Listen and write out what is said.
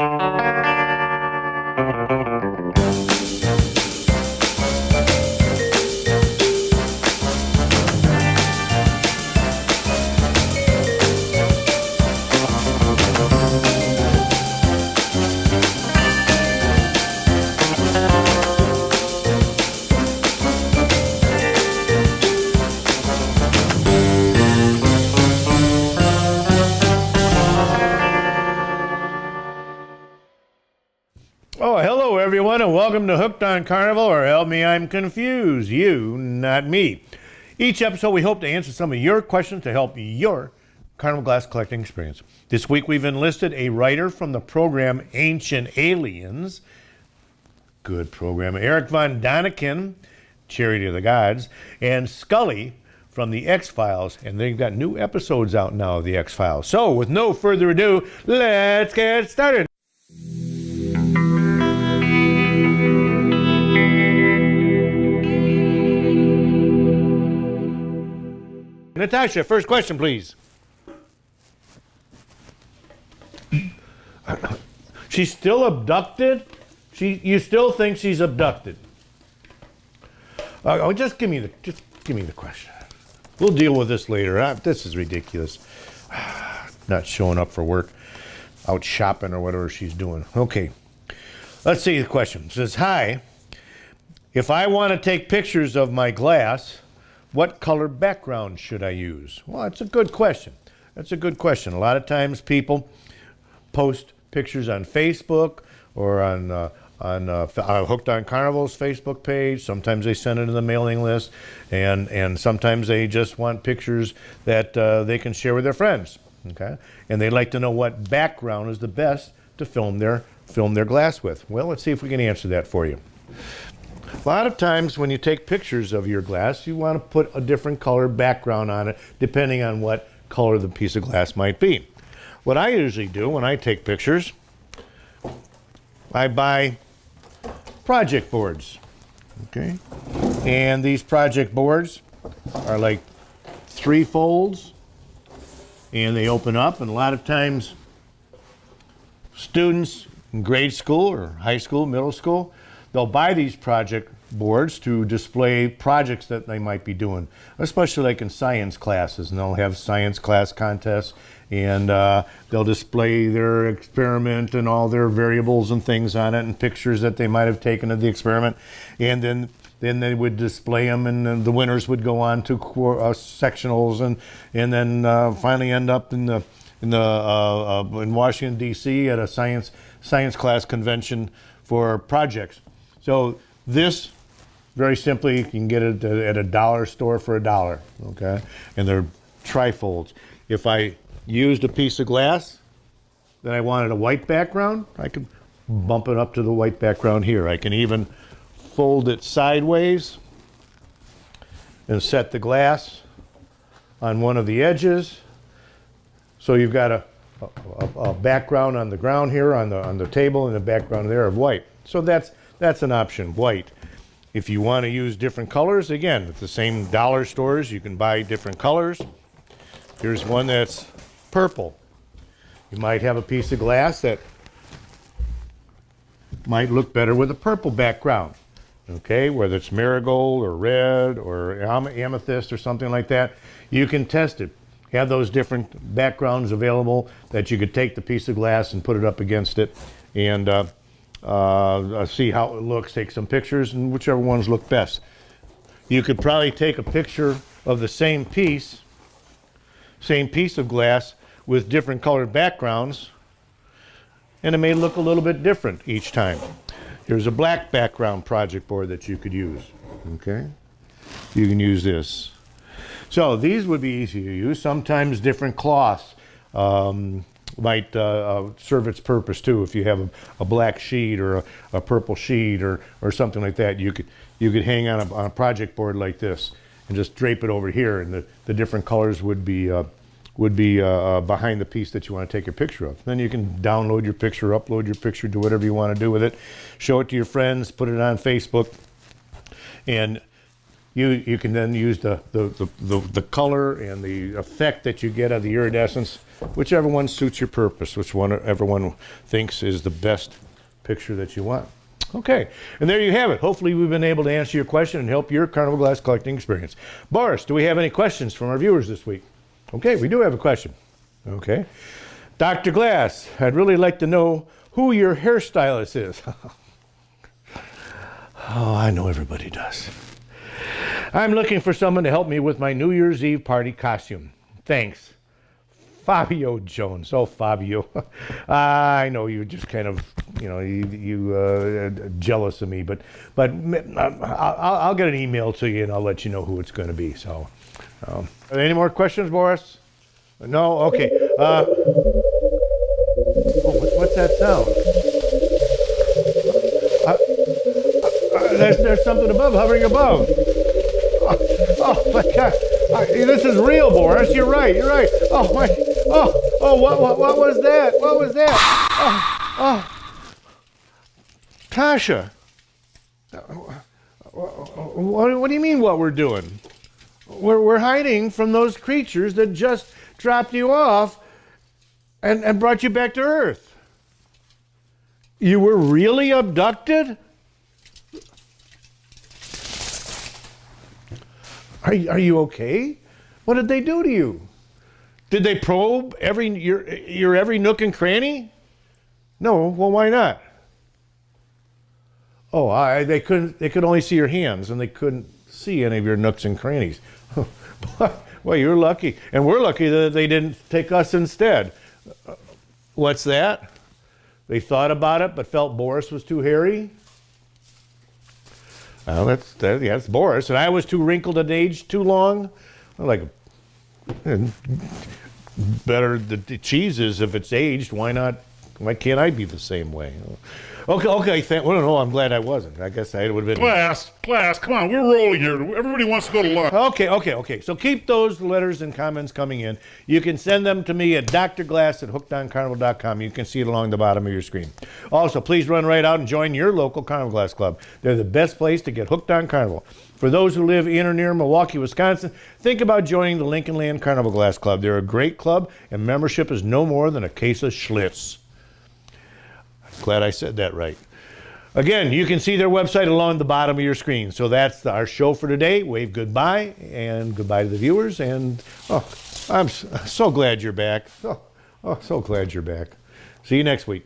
Oh, hello everyone, and welcome to Hooked on Carnival, or help me, I'm confused. You, not me. Each episode, we hope to answer some of your questions to help your Carnival glass collecting experience. This week, we've enlisted a writer from the program Ancient Aliens. Good program. Eric Von Daniken, Charity of the Gods, and Scully from the X-Files. And they've got new episodes out now of the X-Files. So, with no further ado, let's get started. Natasha, first question, please. She's still abducted? You still think she's abducted? Just give me the question. We'll deal with this later. This is ridiculous. Not showing up for work, out shopping or whatever she's doing. Okay, let's see the question. It says, hi, if I want to take pictures of my glass, what color background should I use? Well, that's a good question. That's a good question. A lot of times people post pictures on Facebook or on Hooked on Carnival's Facebook page. Sometimes they send it in the mailing list, and sometimes they just want pictures that they can share with their friends. Okay, and they like to know what background is the best to film their glass with. Well, let's see if we can answer that for you. A lot of times when you take pictures of your glass, you want to put a different color background on it, depending on what color the piece of glass might be. What I usually do when I take pictures, I buy project boards, okay? And these project boards are like 3 folds, and they open up, and a lot of times students in grade school or high school, middle school, they'll buy these project boards to display projects that they might be doing, especially like in science classes, and they'll have science class contests, and they'll display their experiment and all their variables and things on it and pictures that they might have taken of the experiment, and then they would display them, and then the winners would go on to sectionals, and then finally end up in Washington D.C. at a science class convention for projects. So this, very simply, you can get it at a dollar store for $1, okay? And they're trifolds. If I used a piece of glass that I wanted a white background, I could bump it up to the white background here. I can even fold it sideways and set the glass on one of the edges. So you've got a background on the ground here on the table, and a background there of white. So that's an option, white. If you want to use different colors, again, at the same dollar stores, you can buy different colors. Here's one that's purple. You might have a piece of glass that might look better with a purple background, okay? Whether it's marigold or red or amethyst or something like that, you can test it. Have those different backgrounds available that you could take the piece of glass and put it up against it and see how it looks, take some pictures, and whichever ones look best. You could probably take a picture of the same piece of glass with different colored backgrounds, and it may look a little bit different each time. Here's a black background project board that you could use, okay? You can use this. So these would be easy to use. Sometimes different cloths might serve its purpose too. If you have a black sheet or a purple sheet or something like that, you could hang on a project board like this and just drape it over here, and the different colors would be behind the piece that you want to take a picture of. Then you can download your picture, upload your picture, do whatever you want to do with it, show it to your friends, put it on Facebook, and you can then use the color and the effect that you get of the iridescence whichever one suits your purpose, which one everyone thinks is the best picture that you want. Okay, and there you have it. Hopefully we've been able to answer your question and help your Carnival glass collecting experience. Boris, do we have any questions from our viewers this week? Okay, we do have a question. Okay. Dr. Glass, I'd really like to know who your hairstylist is. Oh, I know everybody does. I'm looking for someone to help me with my New Year's Eve party costume. Thanks. Fabio Jones. Oh, Fabio. I know you're just kind of, jealous of me, but I'll get an email to you and I'll let you know who it's going to be. So, are there any more questions, Boris? No? Okay. What's that sound? There's something above, hovering above. Oh my God! This is real, Boris. You're right. Oh my! What was that? What was that? Tasha. What do you mean? What we're doing? We're hiding from those creatures that just dropped you off and brought you back to Earth. You were really abducted? Are you okay? What did they do to you? Did they probe your every nook and cranny? No. Well, why not? Oh, they could only see your hands, and they couldn't see any of your nooks and crannies. Well, you're lucky, and we're lucky that they didn't take us instead. What's that? They thought about it, but felt Boris was too hairy. Well, that's Boris, and I was too wrinkled and aged too long. Like, better the cheese is if it's aged. Why not? Why can't I be the same way? Okay. Well, no, I'm glad I wasn't. I guess I would have been. Class, come on, we're rolling here. Everybody wants to go to lunch. Okay. So keep those letters and comments coming in. You can send them to me at drglass@hookedoncarnival.com. You can see it along the bottom of your screen. Also, please run right out and join your local Carnival Glass Club. They're the best place to get hooked on Carnival. For those who live in or near Milwaukee, Wisconsin, think about joining the Lincoln Land Carnival Glass Club. They're a great club, and membership is no more than a case of Schlitz. Glad I said that right. Again, you can see their website along the bottom of your screen. So that's our show for today. Wave goodbye, and goodbye to the viewers. And I'm so glad you're back. So glad you're back. See you next week.